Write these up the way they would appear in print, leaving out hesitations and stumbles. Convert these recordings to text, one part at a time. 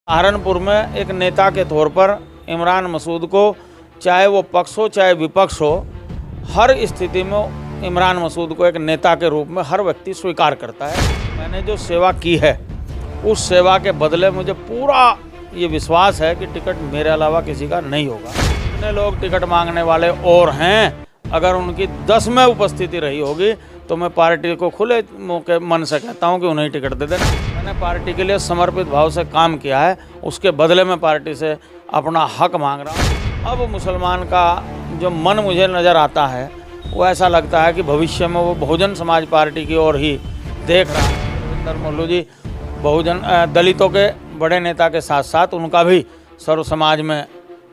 सहारनपुर में एक नेता के तौर पर इमरान मसूद को, चाहे वो पक्ष हो चाहे विपक्ष हो, हर स्थिति में इमरान मसूद को एक नेता के रूप में हर व्यक्ति स्वीकार करता है। मैंने जो सेवा की है उस सेवा के बदले मुझे पूरा ये विश्वास है कि टिकट मेरे अलावा किसी का नहीं होगा। जितने लोग टिकट मांगने वाले और हैं, अगर उनकी 10 में उपस्थिति रही होगी तो मैं पार्टी को खुले मौके मन से कहता हूं कि उन्हें टिकट दे देना। मैंने पार्टी के लिए समर्पित भाव से काम किया है, उसके बदले में पार्टी से अपना हक मांग रहा हूं। अब मुसलमान का जो मन मुझे नज़र आता है वो ऐसा लगता है कि भविष्य में वो बहुजन समाज पार्टी की ओर ही देख रहा है। रविंदर मल्लू जी बहुजन दलितों के बड़े नेता के साथ साथ उनका भी सर्व समाज में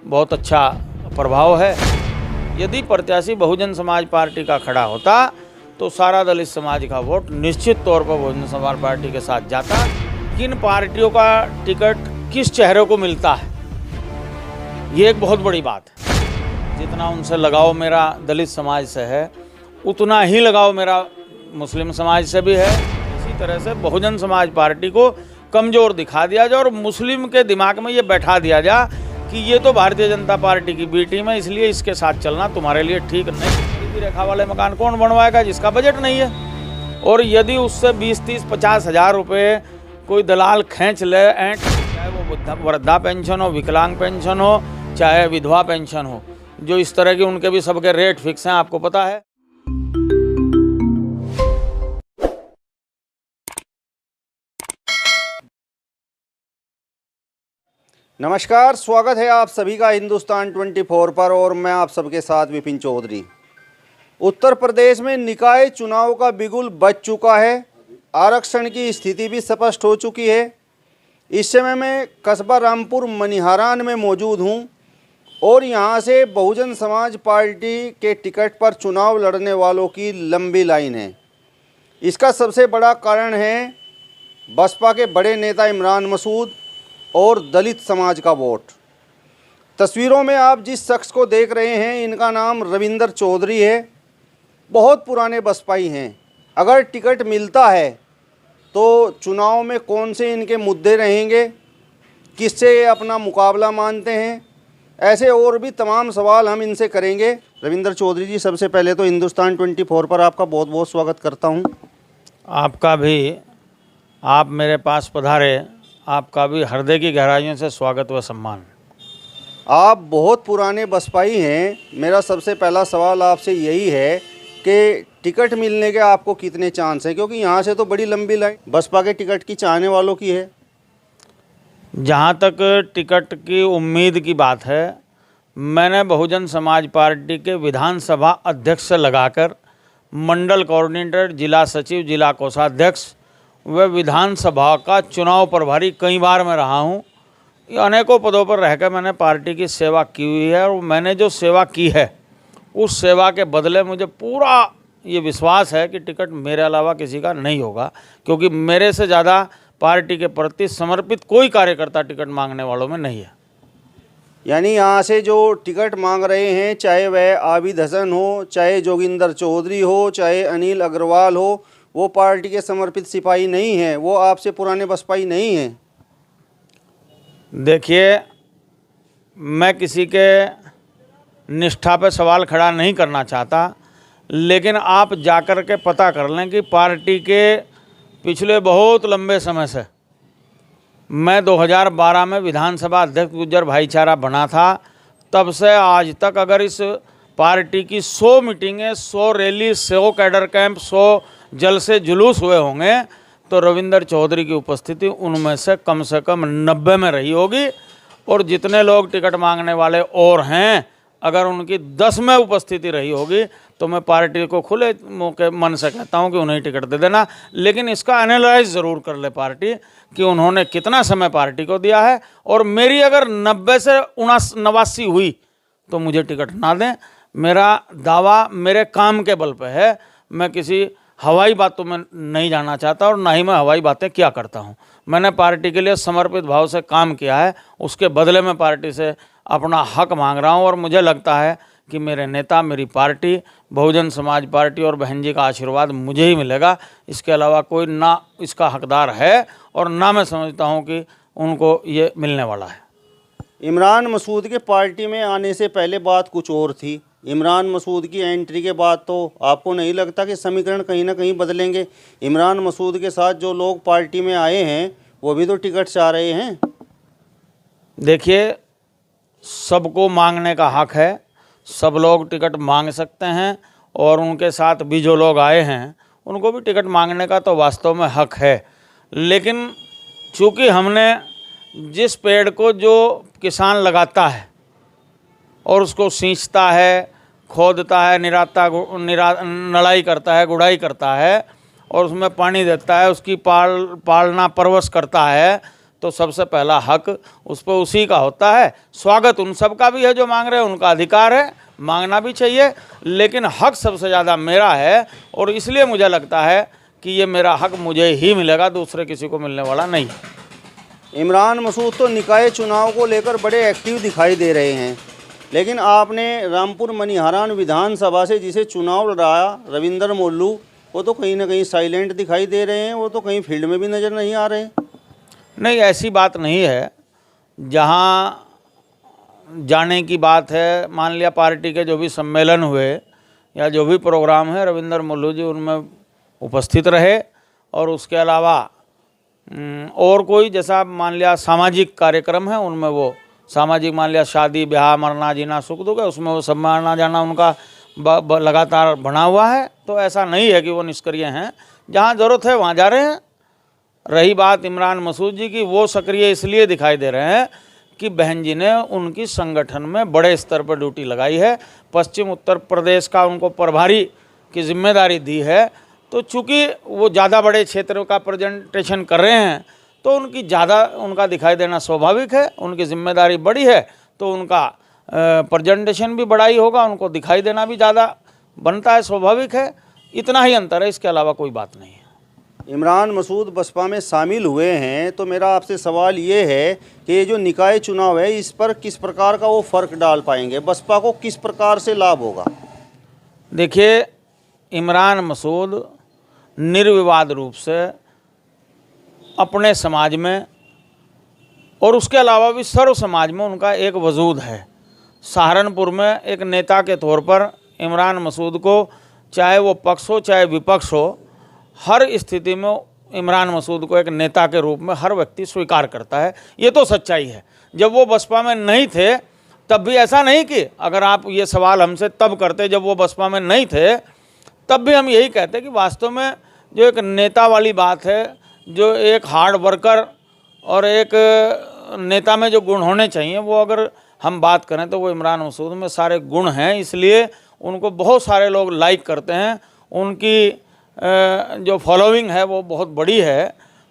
बहुत अच्छा प्रभाव है। यदि प्रत्याशी बहुजन समाज पार्टी का खड़ा होता तो सारा दलित समाज का वोट निश्चित तौर पर बहुजन समाज पार्टी के साथ जाता। किन पार्टियों का टिकट किस चेहरे को मिलता है, ये एक बहुत बड़ी बात है। जितना उनसे लगाव मेरा दलित समाज से है, उतना ही लगाव मेरा मुस्लिम समाज से भी है। इसी तरह से बहुजन समाज पार्टी को कमज़ोर दिखा दिया जाए और मुस्लिम के दिमाग में ये बैठा दिया जाए कि ये तो भारतीय जनता पार्टी की बी टीम है, इसलिए इसके साथ चलना तुम्हारे लिए ठीक नहीं। गरीबी रेखा वाले मकान कौन बनवाएगा जिसका बजट नहीं है? और यदि उससे 20, 30, 50 हज़ार रुपये कोई दलाल खींच ले, चाहे वो वृद्धा पेंशन हो, विकलांग पेंशन हो, चाहे विधवा पेंशन हो, जो इस तरह की उनके भी सबके रेट फिक्स हैं, आपको पता है। नमस्कार, स्वागत है आप सभी का हिंदुस्तान 24 पर और मैं आप सबके साथ विपिन चौधरी। उत्तर प्रदेश में निकाय चुनाव का बिगुल बज चुका है। आरक्षण की स्थिति भी स्पष्ट हो चुकी है। इस समय मैं कस्बा रामपुर मनिहारान में मौजूद हूं और यहां से बहुजन समाज पार्टी के टिकट पर चुनाव लड़ने वालों की लंबी लाइन है। इसका सबसे बड़ा कारण है बसपा के बड़े नेता इमरान मसूद और दलित समाज का वोट। तस्वीरों में आप जिस शख्स को देख रहे हैं, इनका नाम रविंदर चौधरी है। बहुत पुराने बसपाई हैं। अगर टिकट मिलता है तो चुनाव में कौन से इनके मुद्दे रहेंगे, किससे ये अपना मुकाबला मानते हैं, ऐसे और भी तमाम सवाल हम इनसे करेंगे। रविंदर चौधरी जी, सबसे पहले तो हिंदुस्तान 24 पर आपका बहुत बहुत स्वागत करता हूं। आपका भी, आप मेरे पास पधारे, आपका भी हृदय की गहराइयों से स्वागत व सम्मान। आप बहुत पुराने बसपाई हैं। मेरा सबसे पहला सवाल आपसे यही है कि टिकट मिलने के आपको कितने चांस हैं, क्योंकि यहाँ से तो बड़ी लंबी लाइन बसपा के टिकट की चाहने वालों की है। जहाँ तक टिकट की उम्मीद की बात है, मैंने बहुजन समाज पार्टी के विधानसभा अध्यक्ष से लगाकर मंडल कोऑर्डिनेटर, जिला सचिव, जिला कोषाध्यक्ष व विधानसभा का चुनाव प्रभारी कई बार मैं रहा हूँ। अनेकों पदों पर रहकर मैंने पार्टी की सेवा की हुई है और मैंने जो सेवा की है उस सेवा के बदले मुझे पूरा ये विश्वास है कि टिकट मेरे अलावा किसी का नहीं होगा, क्योंकि मेरे से ज़्यादा पार्टी के प्रति समर्पित कोई कार्यकर्ता टिकट मांगने वालों में नहीं है। यानी यहाँ से जो टिकट मांग रहे हैं, चाहे वह आबिद हसन हो, चाहे जोगिंदर चौधरी हो, चाहे अनिल अग्रवाल हो, वो पार्टी के समर्पित सिपाही नहीं हैं, वो आपसे पुराने बसपाई नहीं हैं। देखिए, मैं किसी के निष्ठा पर सवाल खड़ा नहीं करना चाहता, लेकिन आप जाकर के पता कर लें कि पार्टी के पिछले बहुत लंबे समय से, मैं 2012 में विधानसभा अध्यक्ष गुज्जर भाईचारा बना था, तब से आज तक अगर इस पार्टी की 100 मीटिंगें, 100 रैली, 100 कैडर कैंप, 100 जलसे जुलूस हुए होंगे तो रविंदर चौधरी की उपस्थिति उनमें से कम 90 में रही होगी। और जितने लोग टिकट मांगने वाले और हैं, अगर उनकी 10 में उपस्थिति रही होगी तो मैं पार्टी को खुले मौके मन से कहता हूं कि उन्हें टिकट दे देना। लेकिन इसका एनालाइज ज़रूर कर ले पार्टी कि उन्होंने कितना समय पार्टी को दिया है, और मेरी अगर 90 से 89 हुई तो मुझे टिकट ना दें। मेरा दावा मेरे काम के बल पे है। मैं किसी हवाई बातों में नहीं जाना चाहता और ना ही मैं हवाई बातें क्या करता हूं। मैंने पार्टी के लिए समर्पित भाव से काम किया है, उसके बदले में पार्टी से अपना हक मांग रहा हूं और मुझे लगता है कि मेरे नेता, मेरी पार्टी, बहुजन समाज पार्टी और बहन जी का आशीर्वाद मुझे ही मिलेगा। इसके अलावा कोई ना इसका हकदार है और ना मैं समझता हूं कि उनको ये मिलने वाला है। इमरान मसूद के पार्टी में आने से पहले बात कुछ और थी। इमरान मसूद की एंट्री के बाद तो आपको नहीं लगता कि समीकरण कहीं ना कहीं बदलेंगे? इमरान मसूद के साथ जो लोग पार्टी में आए हैं वो भी तो टिकट चाह रहे हैं। देखिए, सबको मांगने का हक है, सब लोग टिकट मांग सकते हैं और उनके साथ भी जो लोग आए हैं उनको भी टिकट मांगने का तो वास्तव में हक है। लेकिन चूँकि हमने जिस पेड़ को जो किसान लगाता है और उसको सींचता है, खोदता है, नड़ाई करता है, गुड़ाई करता है और उसमें पानी देता है, उसकी पालना परवश करता है, तो सबसे पहला हक उस पर उसी का होता है। स्वागत उन सब का भी है जो मांग रहे हैं, उनका अधिकार है, मांगना भी चाहिए, लेकिन हक सबसे ज़्यादा मेरा है और इसलिए मुझे लगता है कि ये मेरा हक मुझे ही मिलेगा, दूसरे किसी को मिलने वाला नहीं। इमरान मसूद तो निकाय चुनाव को लेकर बड़े एक्टिव दिखाई दे रहे हैं, लेकिन आपने रामपुर मनिहारान विधानसभा से जिसे चुनाव लड़ाया रविंदर मोल्लू, वो तो कहीं ना कहीं साइलेंट दिखाई दे रहे हैं, वो तो कहीं फील्ड में भी नज़र नहीं आ रहे। नहीं, ऐसी बात नहीं है। जहाँ जाने की बात है, मान लिया पार्टी के जो भी सम्मेलन हुए या जो भी प्रोग्राम है, रविंदर मोल्लू जी उनमें उपस्थित रहे और उसके अलावा और कोई जैसा मान लिया सामाजिक कार्यक्रम है उनमें वो सामाजिक, मान लिया शादी ब्याह मरना जीना सुख दुख है, उसमें वो सब आना जाना उनका लगातार बना हुआ है। तो ऐसा नहीं है कि वो निष्क्रिय हैं, जहाँ ज़रूरत है वहाँ जा रहे हैं। रही बात इमरान मसूद जी की, वो सक्रिय इसलिए दिखाई दे रहे हैं कि बहन जी ने उनकी संगठन में बड़े स्तर पर ड्यूटी लगाई है, पश्चिम उत्तर प्रदेश का उनको प्रभारी की जिम्मेदारी दी है। तो चूँकि वो ज़्यादा बड़े क्षेत्रों का प्रेजेंटेशन कर रहे हैं तो उनका दिखाई देना स्वाभाविक है। उनकी जिम्मेदारी बड़ी है तो उनका प्रेजेंटेशन भी बड़ा ही होगा, उनको दिखाई देना भी ज़्यादा बनता है, स्वाभाविक है। इतना ही अंतर है, इसके अलावा कोई बात नहीं है। इमरान मसूद बसपा में शामिल हुए हैं, तो मेरा आपसे सवाल ये है कि ये जो निकाय चुनाव है इस पर किस प्रकार का वो फ़र्क डाल पाएंगे, बसपा को किस प्रकार से लाभ होगा? देखिए, इमरान मसूद निर्विवाद रूप से अपने समाज में और उसके अलावा भी सर्व समाज में उनका एक वजूद है। सहारनपुर में एक नेता के तौर पर इमरान मसूद को, चाहे वो पक्ष हो चाहे विपक्ष हो, हर स्थिति में इमरान मसूद को एक नेता के रूप में हर व्यक्ति स्वीकार करता है। ये तो सच्चाई है। जब वो बसपा में नहीं थे तब भी ऐसा नहीं कि, अगर आप ये सवाल हमसे तब करते जब वो बसपा में नहीं थे, तब भी हम यही कहते कि वास्तव में जो एक नेता वाली बात है, जो एक हार्ड वर्कर और एक नेता में जो गुण होने चाहिए, वो अगर हम बात करें तो वो इमरान मसूद में सारे गुण हैं। इसलिए उनको बहुत सारे लोग लाइक करते हैं, उनकी जो फॉलोइंग है वो बहुत बड़ी है।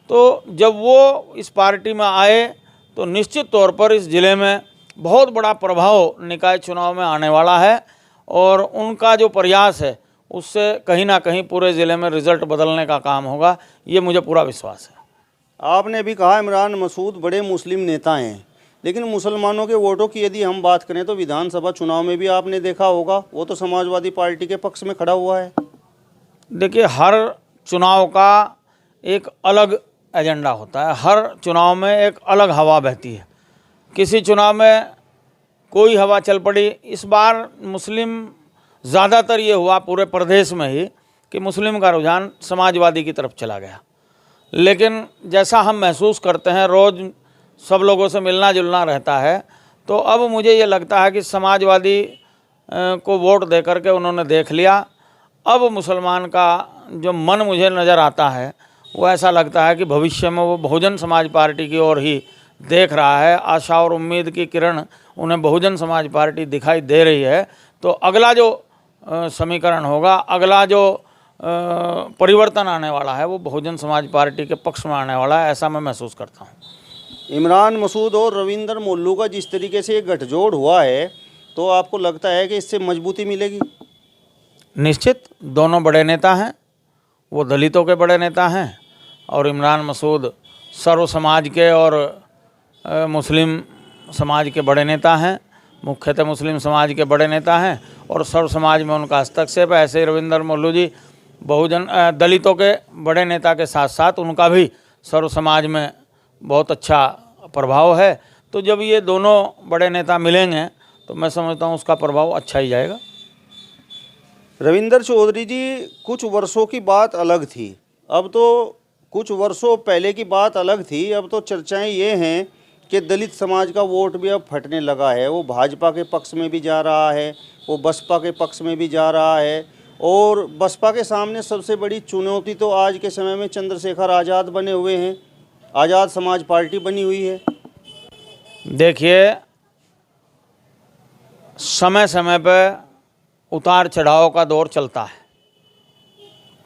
तो जब वो इस पार्टी में आए तो निश्चित तौर पर इस ज़िले में बहुत बड़ा प्रभाव निकाय चुनाव में आने वाला है और उनका जो प्रयास है उससे कहीं ना कहीं पूरे ज़िले में रिज़ल्ट बदलने का काम होगा, ये मुझे पूरा विश्वास है। आपने भी कहा इमरान मसूद बड़े मुस्लिम नेता हैं, लेकिन मुसलमानों के वोटों की यदि हम बात करें तो विधानसभा चुनाव में भी आपने देखा होगा वो तो समाजवादी पार्टी के पक्ष में खड़ा हुआ है। देखिए, हर चुनाव का एक अलग एजेंडा होता है, हर चुनाव में एक अलग हवा बहती है। किसी चुनाव में कोई हवा चल पड़ी। इस बार मुस्लिम ज़्यादातर ये हुआ पूरे प्रदेश में ही कि मुस्लिम का रुझान समाजवादी की तरफ चला गया। लेकिन जैसा हम महसूस करते हैं, रोज़ सब लोगों से मिलना जुलना रहता है, तो अब मुझे ये लगता है कि समाजवादी को वोट दे करके उन्होंने देख लिया। अब मुसलमान का जो मन मुझे नज़र आता है वो ऐसा लगता है कि भविष्य में वो बहुजन समाज पार्टी की ओर ही देख रहा है। आशा और उम्मीद की किरण उन्हें बहुजन समाज पार्टी दिखाई दे रही है। तो अगला जो समीकरण होगा, अगला जो परिवर्तन आने वाला है वो बहुजन समाज पार्टी के पक्ष में आने वाला है, ऐसा मैं महसूस करता हूँ। इमरान मसूद और रविंदर मोल्लू का जिस तरीके से गठजोड़ हुआ है, तो आपको लगता है कि इससे मजबूती मिलेगी? निश्चित, दोनों बड़े नेता हैं, वो दलितों के बड़े नेता हैं और इमरान मसूद सर्व समाज के और मुस्लिम समाज के बड़े नेता हैं, मुख्यतः मुस्लिम समाज के बड़े नेता हैं और सर्व समाज में उनका हस्तक्षेप है। ऐसे ही रविंदर मोल्लू जी बहुजन दलितों के बड़े नेता के साथ साथ उनका भी सर्व समाज में बहुत अच्छा प्रभाव है। तो जब ये दोनों बड़े नेता मिलेंगे तो मैं समझता हूँ उसका प्रभाव अच्छा ही जाएगा। रविंद्र चौधरी जी, कुछ वर्षों की बात अलग थी, अब तो कुछ वर्षों पहले की बात अलग थी, अब तो चर्चाएं ये हैं कि दलित समाज का वोट भी अब फटने लगा है। वो भाजपा के पक्ष में भी जा रहा है, वो बसपा के पक्ष में भी जा रहा है। और बसपा के सामने सबसे बड़ी चुनौती तो आज के समय में चंद्रशेखर आज़ाद बने हुए हैं, आज़ाद समाज पार्टी बनी हुई है। देखिए, समय समय पर उतार चढ़ाव का दौर चलता है।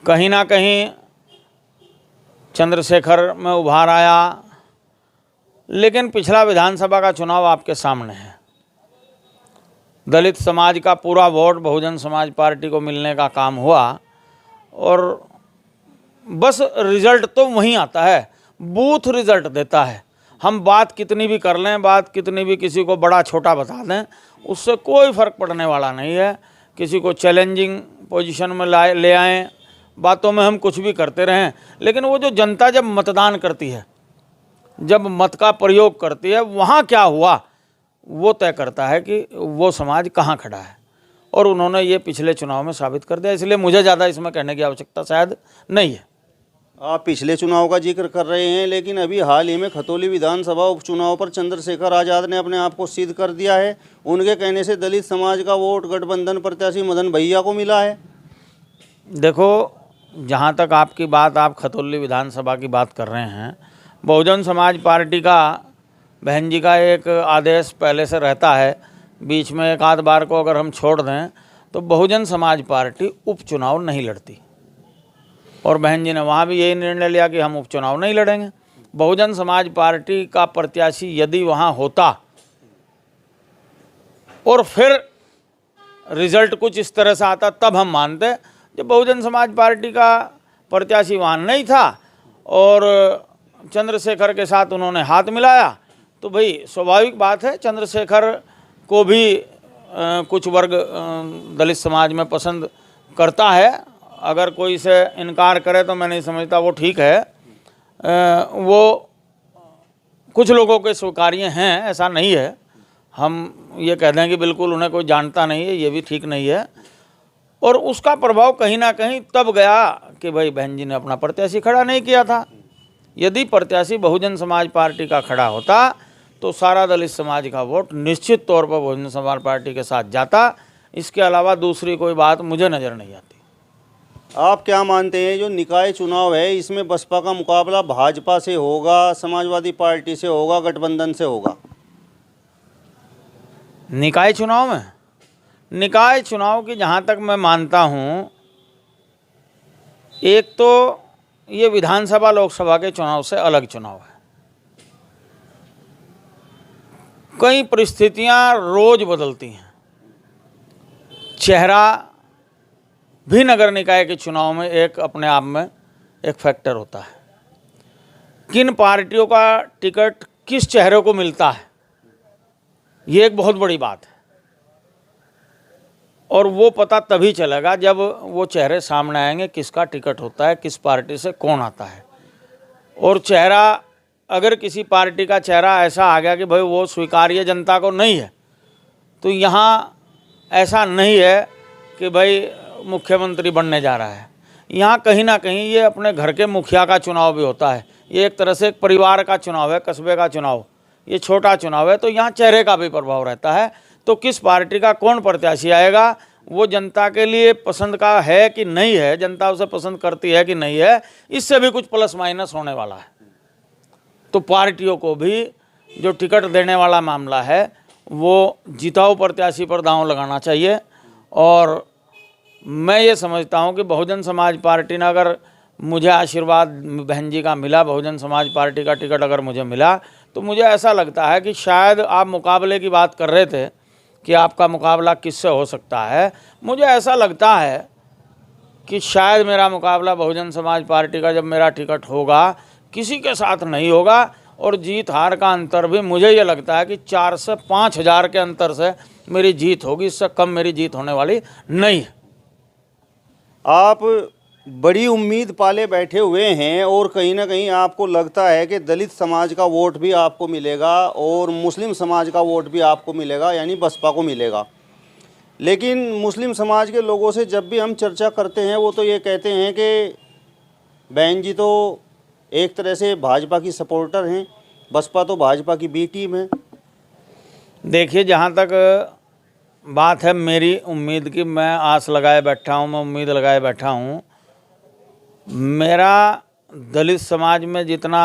कहीं ना कहीं चंद्रशेखर में उभार आया, लेकिन पिछला विधानसभा का चुनाव आपके सामने है। दलित समाज का पूरा वोट बहुजन समाज पार्टी को मिलने का काम हुआ और बस रिजल्ट तो वहीं आता है, बूथ रिजल्ट देता है। हम बात कितनी भी कर लें, बात कितनी भी किसी को बड़ा छोटा बता दें, उससे कोई फ़र्क पड़ने वाला नहीं है। किसी को चैलेंजिंग पोजीशन में ले आएँ, बातों में हम कुछ भी करते रहें, लेकिन वो जो जनता जब मतदान करती है, जब मत का प्रयोग करती है, वहाँ क्या हुआ वो तय करता है कि वो समाज कहाँ खड़ा है। और उन्होंने ये पिछले चुनाव में साबित कर दिया, इसलिए मुझे ज़्यादा इसमें कहने की आवश्यकता शायद नहीं है। आप पिछले चुनाव का जिक्र कर रहे हैं, लेकिन अभी हाल ही में खतौली विधानसभा उपचुनाव पर चंद्रशेखर आज़ाद ने अपने आप को सिद्ध कर दिया है। उनके कहने से दलित समाज का वोट गठबंधन प्रत्याशी मदन भैया को मिला है। देखो, जहाँ तक आपकी बात, आप खतौली विधानसभा की बात कर रहे हैं, बहुजन समाज पार्टी का, बहन जी का एक आदेश पहले से रहता है, बीच में एक आध बार को अगर हम छोड़ दें तो बहुजन समाज पार्टी उपचुनाव नहीं लड़ती। और बहन जी ने वहाँ भी यही निर्णय लिया कि हम उपचुनाव नहीं लड़ेंगे। बहुजन समाज पार्टी का प्रत्याशी यदि वहाँ होता और फिर रिजल्ट कुछ इस तरह से आता, तब हम मानते। जब बहुजन समाज पार्टी का प्रत्याशी वहाँ नहीं था और चंद्रशेखर के साथ उन्होंने हाथ मिलाया, तो भाई स्वाभाविक बात है, चंद्रशेखर को भी कुछ वर्ग दलित समाज में पसंद करता है। अगर कोई इसे इनकार करे तो मैं नहीं समझता वो ठीक है। वो कुछ लोगों के स्वीकार्य हैं, ऐसा नहीं है। हम ये कह दें कि बिल्कुल उन्हें कोई जानता नहीं है, ये भी ठीक नहीं है। और उसका प्रभाव कहीं ना कहीं तब गया कि भाई बहन जी ने अपना प्रत्याशी खड़ा नहीं किया था। यदि प्रत्याशी बहुजन समाज पार्टी का खड़ा होता तो सारा दलित समाज का वोट निश्चित तौर पर बहुजन समाज पार्टी के साथ जाता। इसके अलावा दूसरी कोई बात मुझे नज़र नहीं आती। आप क्या मानते हैं, जो निकाय चुनाव है, इसमें बसपा का मुकाबला भाजपा से होगा, समाजवादी पार्टी से होगा, गठबंधन से होगा? निकाय चुनाव में, निकाय चुनाव की जहाँ तक मैं मानता हूँ, एक तो ये विधानसभा लोकसभा के चुनाव से अलग चुनाव है। कई परिस्थितियाँ रोज बदलती हैं। चेहरा भी नगर निकाय के चुनाव में एक अपने आप में एक फैक्टर होता है। किन पार्टियों का टिकट किस चेहरे को मिलता है, ये एक बहुत बड़ी बात है। और वो पता तभी चलेगा जब वो चेहरे सामने आएंगे, किसका टिकट होता है, किस पार्टी से कौन आता है। और चेहरा, अगर किसी पार्टी का चेहरा ऐसा आ गया कि भाई वो स्वीकार्य जनता को नहीं है, तो यहाँ ऐसा नहीं है कि भाई मुख्यमंत्री बनने जा रहा है। यहाँ कहीं ना कहीं ये अपने घर के मुखिया का चुनाव भी होता है। ये एक तरह से एक परिवार का चुनाव है, कस्बे का चुनाव, ये छोटा चुनाव है। तो यहाँ चेहरे का भी प्रभाव रहता है। तो किस पार्टी का कौन प्रत्याशी आएगा, वो जनता के लिए पसंद का है कि नहीं है, जनता उसे पसंद करती है कि नहीं है, इससे भी कुछ प्लस माइनस होने वाला है। तो पार्टियों को भी जो टिकट देने वाला मामला है वो जिताऊ प्रत्याशी पर दांव लगाना चाहिए। और मैं ये समझता हूँ कि बहुजन समाज पार्टी ने, अगर मुझे आशीर्वाद बहन जी का मिला, बहुजन समाज पार्टी का टिकट अगर मुझे मिला, तो मुझे ऐसा लगता है कि शायद आप मुकाबले की बात कर रहे थे कि आपका मुकाबला किससे हो सकता है। मुझे ऐसा लगता है कि शायद मेरा मुकाबला बहुजन समाज पार्टी का, जब मेरा टिकट होगा, किसी के साथ नहीं होगा। और जीत हार का अंतर भी मुझे ये लगता है कि 4 से 5 हज़ार के अंतर से मेरी जीत होगी, इससे कम मेरी जीत होने वाली नहीं है। आप बड़ी उम्मीद पाले बैठे हुए हैं और कहीं ना कहीं आपको लगता है कि दलित समाज का वोट भी आपको मिलेगा और मुस्लिम समाज का वोट भी आपको मिलेगा, यानी बसपा को मिलेगा। लेकिन मुस्लिम समाज के लोगों से जब भी हम चर्चा करते हैं वो तो ये कहते हैं कि बहन जी तो एक तरह से भाजपा की सपोर्टर हैं, बसपा तो भाजपा की बी टीम है। देखिए, जहाँ तक बात है मेरी उम्मीद की, मैं आस लगाए बैठा हूँ, मैं उम्मीद लगाए बैठा हूँ। मेरा दलित समाज में जितना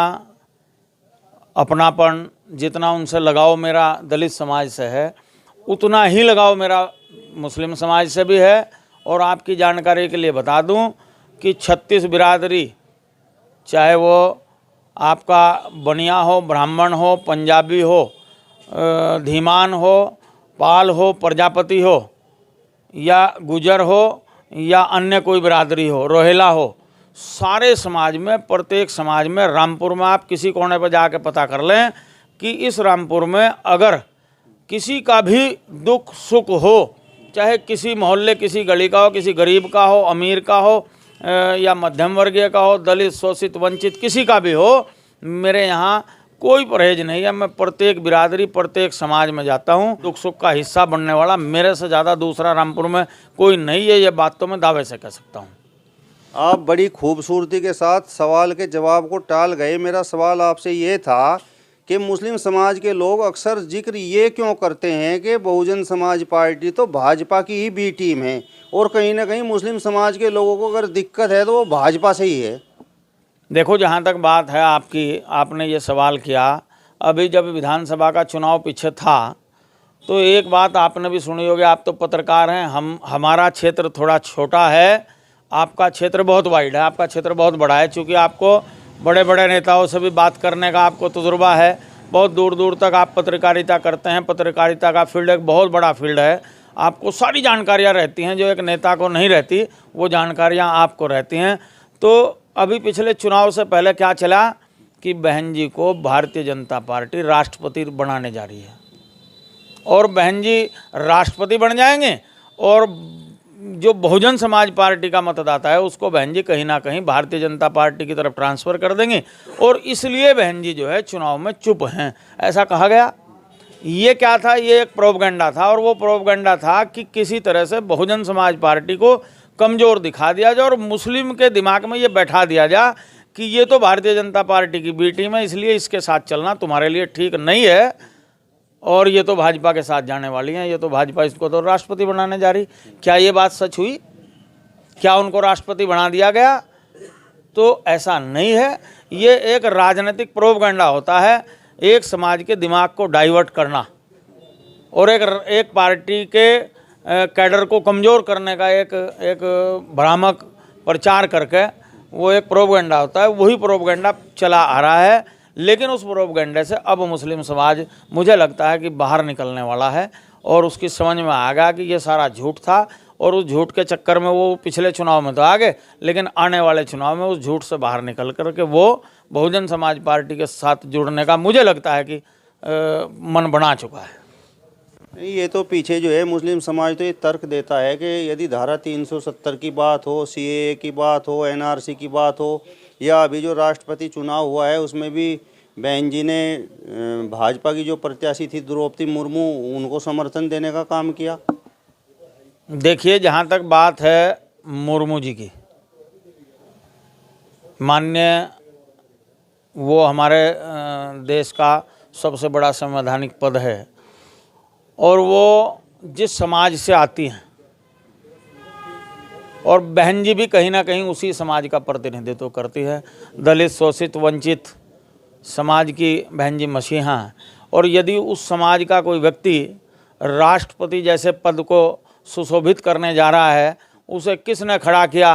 अपनापन, जितना उनसे लगाव मेरा दलित समाज से है, उतना ही लगाव मेरा मुस्लिम समाज से भी है। और आपकी जानकारी के लिए बता दूं कि 36 बिरादरी, चाहे वो आपका बनिया हो, ब्राह्मण हो, पंजाबी हो, धीमान हो, पाल हो, प्रजापति हो, या गुजर हो, या अन्य कोई बिरादरी हो, रोहिला हो, सारे समाज में, प्रत्येक समाज में, रामपुर में आप किसी कोने पर जाके पता कर लें कि इस रामपुर में अगर किसी का भी दुख सुख हो, चाहे किसी मोहल्ले, किसी गली का हो, किसी गरीब का हो, अमीर का हो, या मध्यम वर्गीय का हो, दलित, शोषित, वंचित, किसी का भी हो, मेरे यहाँ कोई परहेज नहीं है। मैं प्रत्येक बिरादरी, प्रत्येक समाज में जाता हूँ। दुख सुख का हिस्सा बनने वाला मेरे से ज़्यादा दूसरा रामपुर में कोई नहीं है, ये बात तो मैं दावे से कह सकता हूँ। आप बड़ी खूबसूरती के साथ सवाल के जवाब को टाल गए। मेरा सवाल आपसे ये था कि मुस्लिम समाज के लोग अक्सर जिक्र ये क्यों करते हैं कि बहुजन समाज पार्टी तो भाजपा की ही बी टीम है, और कहीं ना कहीं मुस्लिम समाज के लोगों को अगर दिक्कत है तो वो भाजपा से ही है। देखो, जहाँ तक बात है आपकी, आपने ये सवाल किया, अभी जब विधानसभा का चुनाव पीछे था तो एक बात आपने भी सुनी होगी, आप तो पत्रकार हैं, हमारा क्षेत्र थोड़ा छोटा है, आपका क्षेत्र बहुत वाइड है, आपका क्षेत्र बहुत बड़ा है। चूँकि आपको बड़े बड़े नेताओं से भी बात करने का आपको तजुर्बा है, बहुत दूर दूर तक आप पत्रकारिता करते हैं, पत्रकारिता का फील्ड एक बहुत बड़ा फील्ड है, आपको सारी जानकारियाँ रहती हैं जो एक नेता को नहीं रहती, वो जानकारियाँ आपको रहती हैं। तो अभी पिछले चुनाव से पहले क्या चला कि बहन जी को भारतीय जनता पार्टी राष्ट्रपति बनाने जा रही है, और बहन जी राष्ट्रपति बन जाएंगे, और जो बहुजन समाज पार्टी का मतदाता है उसको बहन जी कहीं ना कहीं भारतीय जनता पार्टी की तरफ ट्रांसफ़र कर देंगे, और इसलिए बहन जी जो है चुनाव में चुप हैं, ऐसा कहा गया। ये क्या था? ये एक प्रोपगेंडा था, और वो प्रोपगेंडा था कि किसी तरह से बहुजन समाज पार्टी को कमज़ोर दिखा दिया जाए और मुस्लिम के दिमाग में ये बैठा दिया जाए कि ये तो भारतीय जनता पार्टी की बी टीम है, इसलिए इसके साथ चलना तुम्हारे लिए ठीक नहीं है, और ये तो भाजपा के साथ जाने वाली हैं, ये तो भाजपा इसको तो राष्ट्रपति बनाने जा रही। क्या ये बात सच हुई? क्या उनको राष्ट्रपति बना दिया गया? तो ऐसा नहीं है। ये एक राजनीतिक प्रोपगेंडा होता है, एक समाज के दिमाग को डाइवर्ट करना और एक पार्टी के कैडर को कमज़ोर करने का एक भ्रामक प्रचार करके वो एक प्रोपगेंडा होता है। वही प्रोपगेंडा चला आ रहा है, लेकिन उस प्रोपगेंडे से अब मुस्लिम समाज मुझे लगता है कि बाहर निकलने वाला है, और उसकी समझ में आ गया कि ये सारा झूठ था, और उस झूठ के चक्कर में वो पिछले चुनाव में तो आ गए, लेकिन आने वाले चुनाव में उस झूठ से बाहर निकल करके वो बहुजन समाज पार्टी के साथ जुड़ने का मुझे लगता है कि मन बना चुका है। ये तो पीछे जो है मुस्लिम समाज तो ये तर्क देता है कि यदि धारा 370 की बात हो, सीएए की बात हो, एनआरसी की बात हो, या अभी जो राष्ट्रपति चुनाव हुआ है उसमें भी बहन जी ने भाजपा की जो प्रत्याशी थी द्रौपदी मुर्मू, उनको समर्थन देने का काम किया। देखिए, जहाँ तक बात है मुर्मू जी की, माननीय वो हमारे देश का सबसे बड़ा संवैधानिक पद है, और वो जिस समाज से आती हैं, और बहन जी भी कहीं ना कहीं उसी समाज का प्रतिनिधित्व करती है। दलित, शोषित, वंचित समाज की बहन जी मसीहा हैं, और यदि उस समाज का कोई व्यक्ति राष्ट्रपति जैसे पद को सुशोभित करने जा रहा है, उसे किसने खड़ा किया,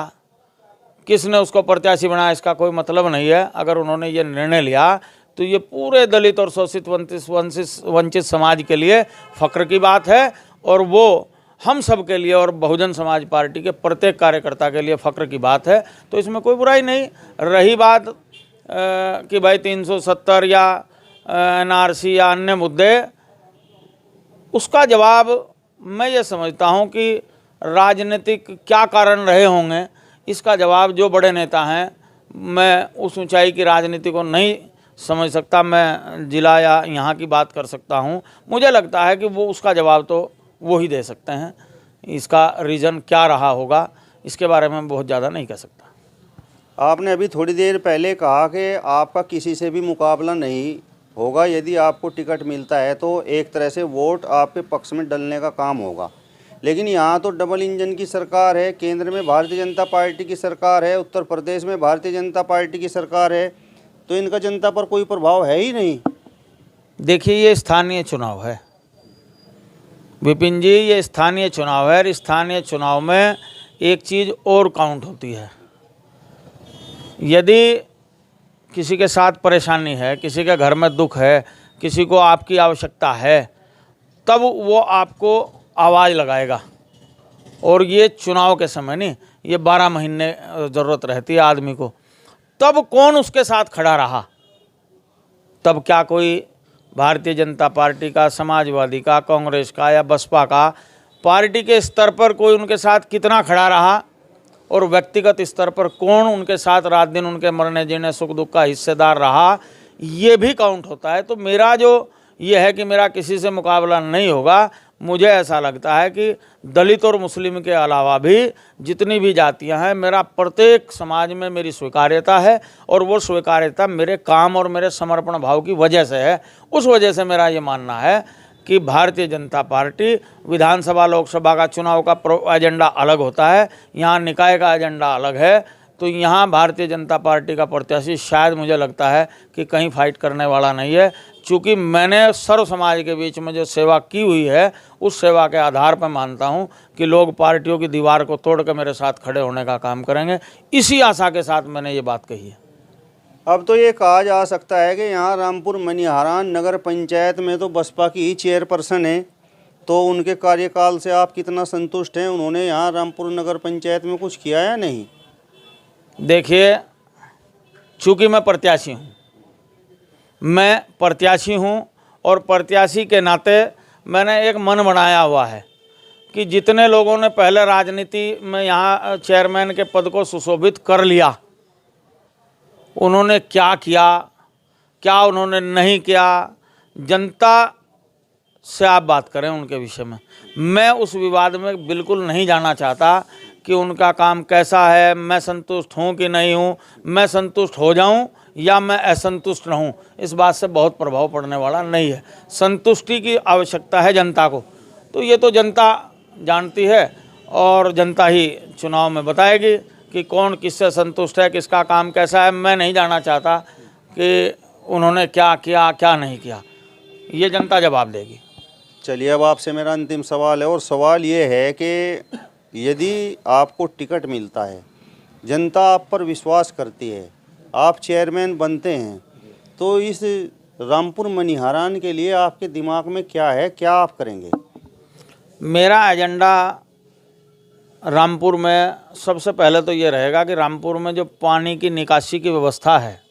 किसने उसको प्रत्याशी बनाया, इसका कोई मतलब नहीं है। अगर उन्होंने ये निर्णय लिया तो ये पूरे दलित और शोषित वंचित समाज के लिए फ़ख्र की बात है, और वो हम सब के लिए और बहुजन समाज पार्टी के प्रत्येक कार्यकर्ता के लिए फ़ख्र की बात है। तो इसमें कोई बुराई नहीं। रही बात कि भाई 370 या एनआरसी या अन्य मुद्दे, उसका जवाब मैं ये समझता हूँ कि राजनीतिक क्या कारण रहे होंगे इसका जवाब जो बड़े नेता हैं, मैं उस ऊंचाई की राजनीति को नहीं समझ सकता, मैं जिला या यहाँ की बात कर सकता हूँ। मुझे लगता है कि वो उसका जवाब तो वो ही दे सकते हैं। इसका रीज़न क्या रहा होगा इसके बारे में मैं बहुत ज़्यादा नहीं कह सकता। आपने अभी थोड़ी देर पहले कहा कि आपका किसी से भी मुकाबला नहीं होगा, यदि आपको टिकट मिलता है तो एक तरह से वोट आपके पक्ष में डलने का काम होगा। लेकिन यहाँ तो डबल इंजन की सरकार है, केंद्र में भारतीय जनता पार्टी की सरकार है, उत्तर प्रदेश में भारतीय जनता पार्टी की सरकार है, तो इनका जनता पर कोई प्रभाव है ही नहीं। देखिए, ये स्थानीय चुनाव है विपिन जी, ये स्थानीय चुनाव है। और स्थानीय चुनाव में एक चीज़ और काउंट होती है। यदि किसी के साथ परेशानी है, किसी के घर में दुख है, किसी को आपकी आवश्यकता है, तब वो आपको आवाज़ लगाएगा। और ये चुनाव के समय नहीं, ये 12 महीने ज़रूरत रहती है आदमी को। तब कौन उसके साथ खड़ा रहा, तब क्या कोई भारतीय जनता पार्टी का, समाजवादी का, कांग्रेस का या बसपा का, पार्टी के स्तर पर कोई उनके साथ कितना खड़ा रहा और व्यक्तिगत स्तर पर कौन उनके साथ रात दिन उनके मरने जीने सुख दुख का हिस्सेदार रहा, ये भी काउंट होता है। तो मेरा जो ये है कि मेरा किसी से मुकाबला नहीं होगा। मुझे ऐसा लगता है कि दलित और मुस्लिम के अलावा भी जितनी भी जातियां हैं, मेरा प्रत्येक समाज में मेरी स्वीकार्यता है और वो स्वीकार्यता मेरे काम और मेरे समर्पण भाव की वजह से है। उस वजह से मेरा ये मानना है कि भारतीय जनता पार्टी, विधानसभा लोकसभा का चुनाव का एजेंडा अलग होता है, यहाँ निकाय का एजेंडा अलग है। तो यहाँ भारतीय जनता पार्टी का प्रत्याशी शायद मुझे लगता है कि कहीं फाइट करने वाला नहीं है। चूँकि मैंने सर्व समाज के बीच में जो सेवा की हुई है, उस सेवा के आधार पर मानता हूँ कि लोग पार्टियों की दीवार को तोड़ कर मेरे साथ खड़े होने का काम करेंगे। इसी आशा के साथ मैंने ये बात कही है। अब तो ये कहा जा सकता है कि यहाँ रामपुर मनिहारान नगर पंचायत में तो बसपा की ही चेयरपर्सन है, तो उनके कार्यकाल से आप कितना संतुष्ट हैं? उन्होंने यहाँ रामपुर नगर पंचायत में कुछ किया या नहीं? देखिए, चूँकि मैं प्रत्याशी हूँ और प्रत्याशी के नाते मैंने एक मन बनाया हुआ है कि जितने लोगों ने पहले राजनीति में यहाँ चेयरमैन के पद को सुशोभित कर लिया, उन्होंने क्या किया, क्या उन्होंने नहीं किया, जनता से आप बात करें उनके विषय में। मैं उस विवाद में बिल्कुल नहीं जाना चाहता कि उनका काम कैसा है, मैं संतुष्ट हूँ कि नहीं हूँ, मैं संतुष्ट हो जाऊँ या मैं असंतुष्ट रहूँ, इस बात से बहुत प्रभाव पड़ने वाला नहीं है। संतुष्टि की आवश्यकता है जनता को, तो ये तो जनता जानती है और जनता ही चुनाव में बताएगी कि कौन किससे संतुष्ट है, किसका काम कैसा है। मैं नहीं जानना चाहता कि उन्होंने क्या किया क्या नहीं किया, ये जनता जवाब देगी। चलिए, अब आपसे मेरा अंतिम सवाल है, और सवाल ये है कि यदि आपको टिकट मिलता है, जनता आप पर विश्वास करती है, आप चेयरमैन बनते हैं, तो इस रामपुर मनिहारान के लिए आपके दिमाग में क्या है, क्या आप करेंगे? मेरा एजेंडा रामपुर में सबसे पहले तो ये रहेगा कि रामपुर में जो पानी की निकासी की व्यवस्था है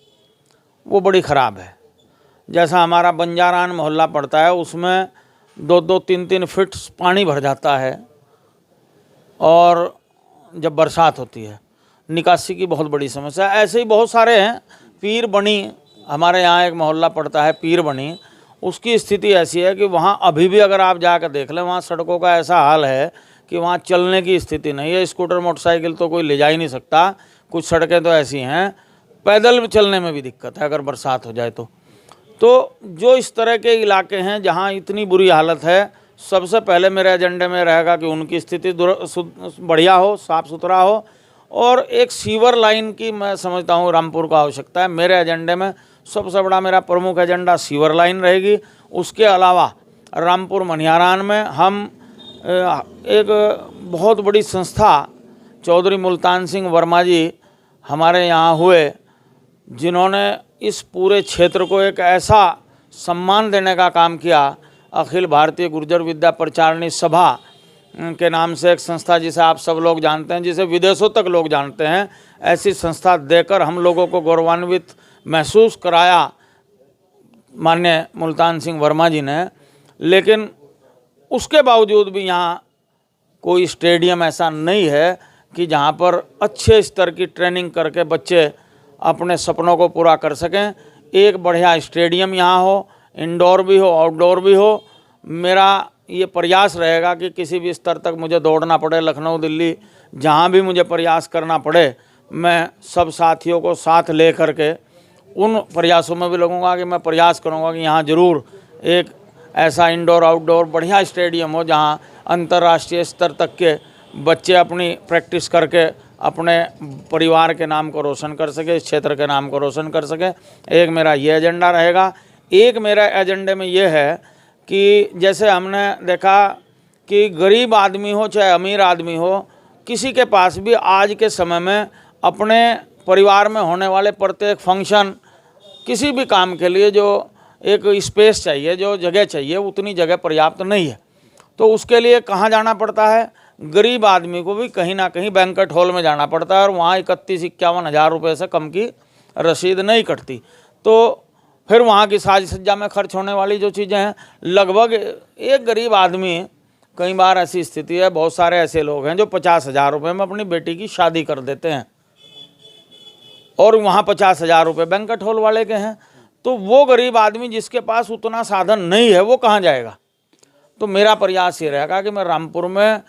वो बड़ी ख़राब है। जैसा हमारा बंजारान मोहल्ला पड़ता है, उसमें 2-2, 3-3 फीट पानी भर जाता है और जब बरसात होती है, निकासी की बहुत बड़ी समस्या। ऐसे ही बहुत सारे हैं। पीर बनी, हमारे यहाँ एक मोहल्ला पड़ता है पीर बनी, उसकी स्थिति ऐसी है कि वहाँ अभी भी अगर आप जाकर देख लें, वहाँ सड़कों का ऐसा हाल है कि वहाँ चलने की स्थिति नहीं है। स्कूटर मोटरसाइकिल तो कोई ले जा ही नहीं सकता। कुछ सड़कें तो ऐसी हैं, पैदल चलने में भी दिक्कत है अगर बरसात हो जाए तो जो इस तरह के इलाके हैं जहाँ इतनी बुरी हालत है, सबसे पहले मेरे एजेंडे में रहेगा कि उनकी स्थिति बढ़िया हो, साफ़ सुथरा हो। और एक सीवर लाइन की मैं समझता हूँ रामपुर को आवश्यकता है। मेरे एजेंडे में सबसे बड़ा मेरा प्रमुख एजेंडा सीवर लाइन रहेगी। उसके अलावा रामपुर मनिहारान में हम एक बहुत बड़ी संस्था, चौधरी मुल्तान सिंह वर्मा जी हमारे यहाँ हुए, जिन्होंने इस पूरे क्षेत्र को एक ऐसा सम्मान देने का काम किया। अखिल भारतीय गुर्जर विद्या प्रचारिणी सभा के नाम से एक संस्था, जिसे आप सब लोग जानते हैं, जिसे विदेशों तक लोग जानते हैं, ऐसी संस्था देकर हम लोगों को गौरवान्वित महसूस कराया माननीय मुल्तान सिंह वर्मा जी ने। लेकिन उसके बावजूद भी यहाँ कोई स्टेडियम ऐसा नहीं है कि जहाँ पर अच्छे स्तर की ट्रेनिंग करके बच्चे अपने सपनों को पूरा कर सकें। एक बढ़िया स्टेडियम यहाँ हो, इंडोर भी हो, आउटडोर भी हो। मेरा ये प्रयास रहेगा कि किसी भी स्तर तक मुझे दौड़ना पड़े, लखनऊ, दिल्ली, जहाँ भी मुझे प्रयास करना पड़े, मैं सब साथियों को साथ ले करके उन प्रयासों में भी लगूंगा कि मैं प्रयास करूंगा कि यहाँ ज़रूर एक ऐसा इंडोर आउटडोर बढ़िया स्टेडियम हो जहाँ अंतर्राष्ट्रीय स्तर तक के बच्चे अपनी प्रैक्टिस करके अपने परिवार के नाम को रोशन कर सके, इस क्षेत्र के नाम को रोशन कर सके। एक मेरा ये एजेंडा रहेगा। एक मेरा एजेंडे में ये है कि जैसे हमने देखा कि गरीब आदमी हो चाहे अमीर आदमी हो, किसी के पास भी आज के समय में अपने परिवार में होने वाले प्रत्येक फंक्शन, किसी भी काम के लिए जो एक स्पेस चाहिए, जो जगह चाहिए, उतनी जगह पर्याप्त नहीं है। तो उसके लिए कहाँ जाना पड़ता है? गरीब आदमी को भी कहीं ना कहीं बैंक्वेट हॉल में जाना पड़ता है और वहाँ 31-51 हज़ार रुपये से कम की रसीद नहीं कटती। तो फिर वहाँ की साज सज्जा में खर्च होने वाली जो चीज़ें हैं, लगभग एक गरीब आदमी, कई बार ऐसी स्थिति है, बहुत सारे ऐसे लोग हैं जो 50,000 रुपये में अपनी बेटी की शादी कर देते हैं और वहाँ 50,000 रुपये बैंक्वेट हॉल वाले के हैं। तो वो गरीब आदमी जिसके पास उतना साधन नहीं है, वो कहाँ जाएगा? तो मेरा प्रयास ये रहेगा कि मैं रामपुर में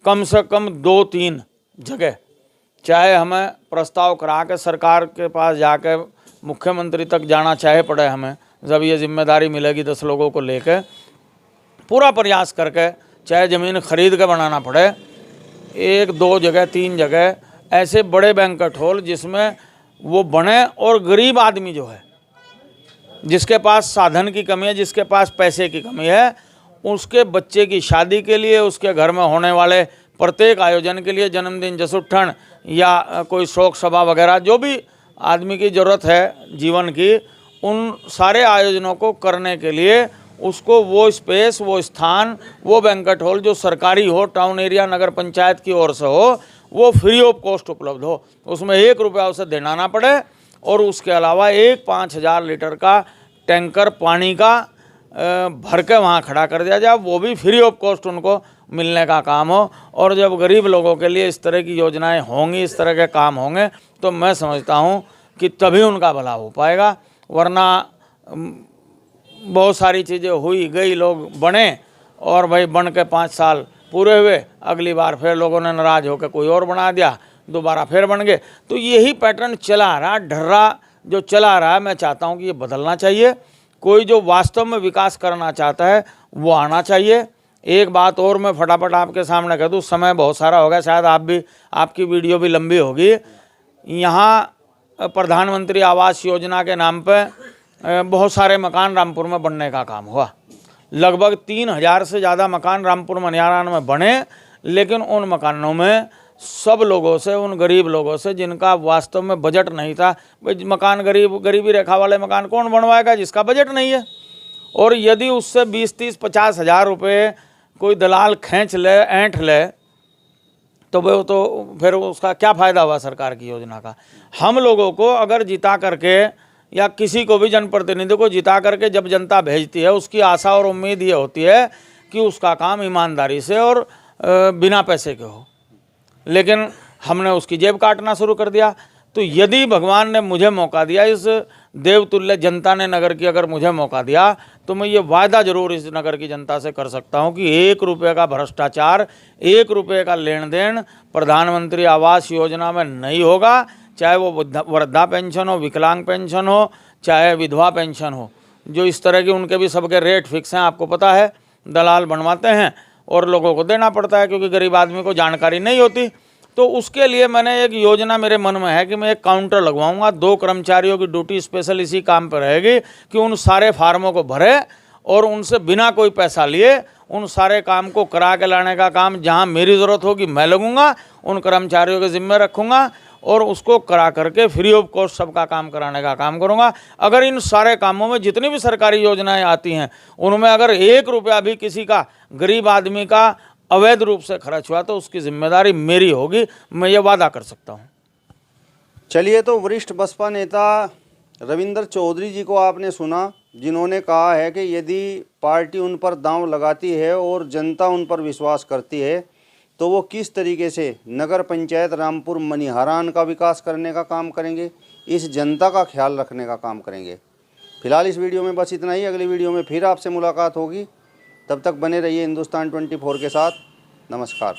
कम से कम 2-3 जगह, चाहे हमें प्रस्ताव करा के सरकार के पास जाके मुख्यमंत्री तक जाना चाहे पड़े, हमें जब ये जिम्मेदारी मिलेगी 10 लोगों को लेकर, पूरा प्रयास करके चाहे ज़मीन खरीद के बनाना पड़े, 1-2 जगह 3 जगह ऐसे बड़े बैंक्वेट हॉल जिसमें वो बने और गरीब आदमी जो है, जिसके पास साधन की कमी है, जिसके पास पैसे की कमी है, उसके बच्चे की शादी के लिए, उसके घर में होने वाले प्रत्येक आयोजन के लिए, जन्मदिन, जसुट्ठन या कोई शोक सभा वगैरह, जो भी आदमी की ज़रूरत है जीवन की, उन सारे आयोजनों को करने के लिए उसको वो स्पेस, वो स्थान, वो बैंक्वेट हॉल जो सरकारी हो, टाउन एरिया नगर पंचायत की ओर से हो, वो फ्री ऑफ कॉस्ट उपलब्ध हो। उसमें 1 रुपया उसे देना ना पड़े और उसके अलावा 5,000 लीटर का टैंकर पानी का भर के वहाँ खड़ा कर दिया जाए, वो भी फ्री ऑफ कॉस्ट उनको मिलने का काम हो। और जब गरीब लोगों के लिए इस तरह की योजनाएं होंगी, इस तरह के काम होंगे, तो मैं समझता हूँ कि तभी उनका भला हो पाएगा। वरना बहुत सारी चीज़ें हुई गई, लोग बने और भाई बन के 5 साल पूरे हुए, अगली बार फिर लोगों ने नाराज़ होकर कोई और बना दिया, दोबारा फिर बन गए। तो यही पैटर्न चला रहा, ढर्रा जो चला रहा है, मैं चाहता हूँ कि ये बदलना चाहिए। कोई जो वास्तव में विकास करना चाहता है वो आना चाहिए। एक बात और मैं फटाफट आपके सामने कह दूँ, समय बहुत सारा हो गया, शायद आपकी वीडियो भी लंबी होगी। यहाँ प्रधानमंत्री आवास योजना के नाम पे बहुत सारे मकान रामपुर में बनने का काम हुआ। लगभग 3,000 से ज़्यादा मकान रामपुर मनियारान में बने, लेकिन उन मकानों में सब लोगों से, उन गरीब लोगों से जिनका वास्तव में बजट नहीं था, भाई मकान गरीबी रेखा वाले मकान कौन बनवाएगा जिसका बजट नहीं है। और यदि उससे 20-30-50 हज़ार रुपये कोई दलाल खींच ले, ऐंठ ले, तो वो तो फिर उसका क्या फ़ायदा हुआ सरकार की योजना का। हम लोगों को अगर जिता करके या किसी को भी जनप्रतिनिधि को जिता करके जब जनता भेजती है, उसकी आशा और उम्मीद ये होती है कि उसका काम ईमानदारी से और बिना पैसे के हो, लेकिन हमने उसकी जेब काटना शुरू कर दिया। तो यदि भगवान ने मुझे मौका दिया, इस देवतुल्य जनता ने नगर की अगर मुझे मौका दिया, तो मैं ये वायदा जरूर इस नगर की जनता से कर सकता हूँ कि 1 रुपये का भ्रष्टाचार, 1 रुपये का लेन देन प्रधानमंत्री आवास योजना में नहीं होगा। चाहे वो वृद्धा पेंशन हो, विकलांग पेंशन हो, चाहे विधवा पेंशन हो, जो इस तरह की उनके भी सबके रेट फिक्स हैं, आपको पता है, दलाल बनवाते हैं और लोगों को देना पड़ता है क्योंकि गरीब आदमी को जानकारी नहीं होती। तो उसके लिए मैंने एक योजना मेरे मन में है कि मैं एक काउंटर लगवाऊंगा, 2 कर्मचारियों की ड्यूटी स्पेशल इसी काम पर रहेगी कि उन सारे फार्मों को भरे और उनसे बिना कोई पैसा लिए उन सारे काम को करा के लाने का काम, जहां मेरी ज़रूरत होगी मैं लगूंगा, उन कर्मचारियों के ज़िम्मे रखूंगा और उसको करा करके फ्री ऑफ कॉस्ट सबका काम कराने का काम करूंगा। अगर इन सारे कामों में जितनी भी सरकारी योजनाएं आती हैं, उनमें अगर 1 रुपया भी किसी का, गरीब आदमी का अवैध रूप से खर्च हुआ, तो उसकी जिम्मेदारी मेरी होगी, मैं ये वादा कर सकता हूँ। चलिए, तो वरिष्ठ बसपा नेता रविंद्र चौधरी जी को आपने सुना, जिन्होंने कहा है कि यदि पार्टी उन पर दांव लगाती है और जनता उन पर विश्वास करती है, तो वो किस तरीके से नगर पंचायत रामपुर मनिहारान का विकास करने का काम करेंगे, इस जनता का ख्याल रखने का काम करेंगे। फिलहाल इस वीडियो में बस इतना ही। अगली वीडियो में फिर आपसे मुलाकात होगी। तब तक बने रहिए हिंदुस्तान 24 के साथ। नमस्कार।